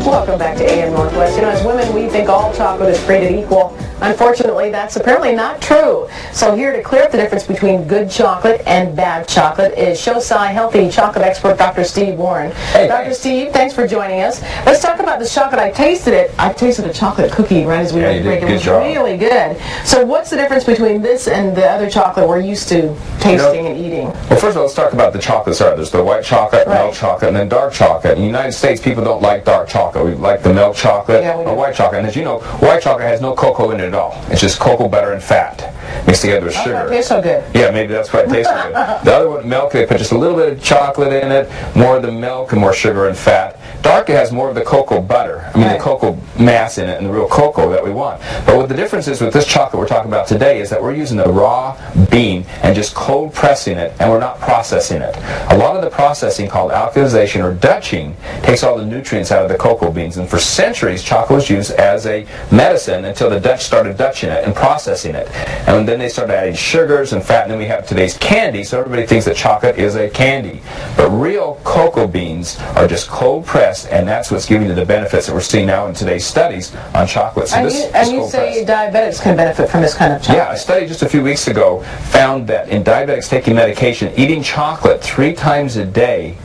Welcome back to AM Northwest. You know, as women, we think all chocolate is created equal. Unfortunately, that's apparently not true. So here to clear up the difference between good chocolate and bad chocolate is Shosai Healthy chocolate expert Dr. Steve Warren. Hey, Dr. Steve, thanks for joining us. Let's talk about this chocolate. I tasted it. I tasted a chocolate cookie right as we were breaking. It was really good. So what's the difference between this and the other chocolate we're used to tasting and eating? Well, first of all, let's talk about the chocolates. There's the white chocolate, milk chocolate, and then dark chocolate. In the United States, people don't like dark chocolate. We like the milk chocolate or white chocolate. And as you know, white chocolate has no cocoa in it at all. It's just cocoa butter and fat mixed together with sugar. It tastes so good. Yeah, maybe that's why it tastes so good. The other one, milk, they put just a little bit of chocolate in it, more of the milk and more sugar and fat. Dark, it has more of the cocoa butter. I mean, the cocoa mass in it and the real cocoa that we want. But what the difference is with this chocolate we're talking about today is that we're using the raw bean and just cold pressing it, and we're not processing it. A lot of the processing, called alkalization or Dutching, takes all the nutrients out of the cocoa beans. And for centuries, chocolate was used as a medicine until the Dutch started Dutching it and processing it. And then they started adding sugars and fat, and then we have today's candy, so everybody thinks that chocolate is a candy. But real cocoa beans are just cold pressed, and that's what's giving you the benefits that we're seeing now in today's studies on chocolate. So and you say diabetics can benefit from this kind of chocolate? Yeah, a study just a few weeks ago found that in diabetics taking medication, eating chocolate 3 times a day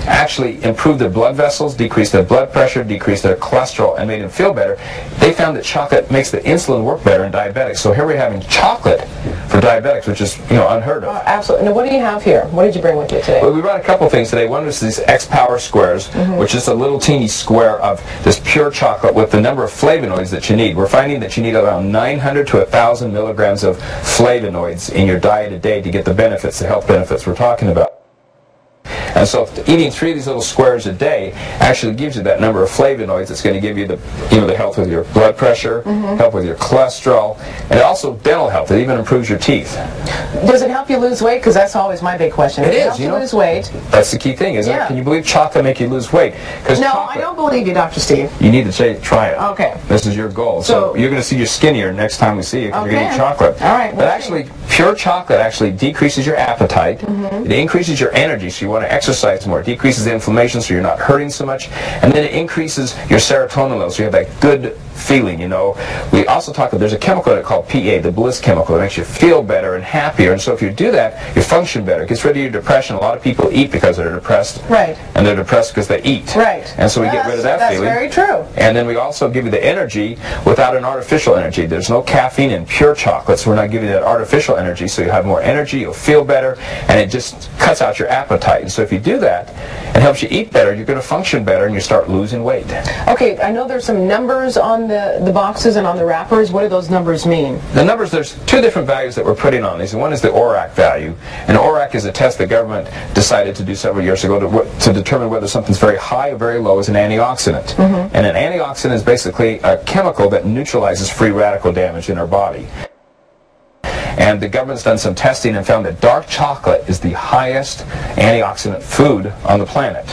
actually improved their blood vessels, decreased their blood pressure, decreased their cholesterol, and made them feel better. They found that chocolate makes the insulin work better in diabetics. So here we're having chocolate for diabetics, which is unheard of. Absolutely. Now, what do you have here? What did you bring with you today? Well, we brought a couple things today. One was these X-Power squares, which is a little teeny square of this pure chocolate with the number of flavonoids that you need. We're finding that you need around 900 to 1,000 milligrams of flavonoids in your diet a day to get the benefits, the health benefits we're talking about. And so eating 3 of these little squares a day actually gives you that number of flavonoids that's going to give you the health with your blood pressure, help with your cholesterol, and also dental health. It even improves your teeth. Does it help you lose weight? Because that's always my big question. It is. Help you lose weight. That's the key thing, isn't it? Can you believe chocolate make you lose weight? No, I don't believe you, Dr. Steve. You need to try it. Okay. This is your goal. So you're going to see you skinnier next time we see you because you're going to eat chocolate. All right. But actually, pure chocolate actually decreases your appetite. It increases your energy, so you want to exercise more. It decreases the inflammation, so you're not hurting so much. And then it increases your serotonin levels, so you have that good feeling, We also talk about, there's a chemical called PA, the bliss chemical, that makes you feel better and happier. And so if you do that, you function better. It gets rid of your depression. A lot of people eat because they're depressed. Right. And they're depressed because they eat. Right. And so we get rid of that feeling. That's very true. And then we also give you the energy without an artificial energy. There's no caffeine in pure chocolate, so we're not giving you that artificial energy, so you have more energy, you'll feel better, and it just cuts out your appetite. And so if you do that, it helps you eat better, you're going to function better, and you start losing weight. Okay, I know there's some numbers on the boxes and on the wrappers. What do those numbers mean? The numbers, there's 2 different values that we're putting on these. One is the ORAC value, and ORAC is a test the government decided to do several years ago to determine whether something's very high or very low as an antioxidant. And an antioxidant is basically a chemical that neutralizes free radical damage in our body. And the government's done some testing and found that dark chocolate is the highest antioxidant food on the planet.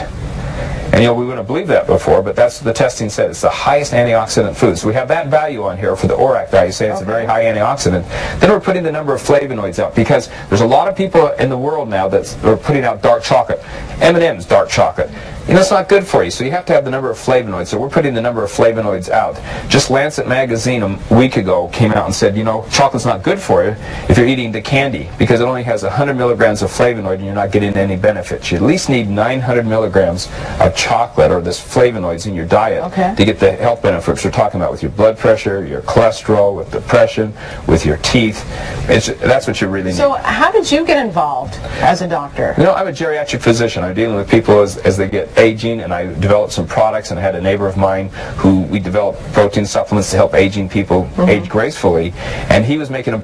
And we wouldn't believe that before, but that's what the testing said. It's the highest antioxidant food. So we have that value on here for the ORAC value, saying it's a very high antioxidant. Then we're putting the number of flavonoids out, because there's a lot of people in the world now that are putting out dark chocolate. M&M's dark chocolate. It's not good for you, so you have to have the number of flavonoids. So we're putting the number of flavonoids out. Just Lancet magazine a week ago came out and said, chocolate's not good for you if you're eating the candy, because it only has 100 milligrams of flavonoid and you're not getting any benefits. You at least need 900 milligrams of chocolate or this flavonoids in your diet to get the health benefits we're talking about with your blood pressure, your cholesterol, with depression, with your teeth. That's what you really need. So how did you get involved as a doctor? I'm a geriatric physician. I'm dealing with people as they get aging, and I developed some products, and I had a neighbor of mine who we developed protein supplements to help aging people age gracefully, and he was making a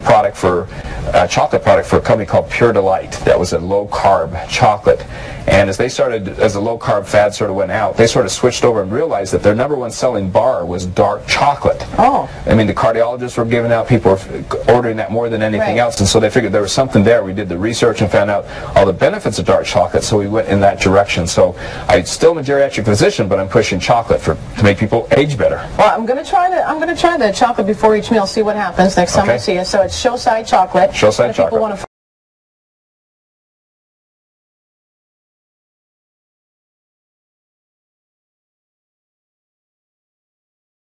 chocolate product for a company called Pure Delight that was a low-carb chocolate. And as the low-carb fad sort of went out, they sort of switched over and realized that their #1 selling bar was dark chocolate. Oh. I mean, the cardiologists were giving out, people were ordering that more than anything else, and so they figured there was something there. We did the research and found out all the benefits of dark chocolate, so we went in that direction. So I still am a geriatric physician, but I'm pushing chocolate to make people age better. Well, I'm going to try the chocolate before each meal, see what happens next time I see you. So it's Shosai chocolate. Shosai chocolate. If people want to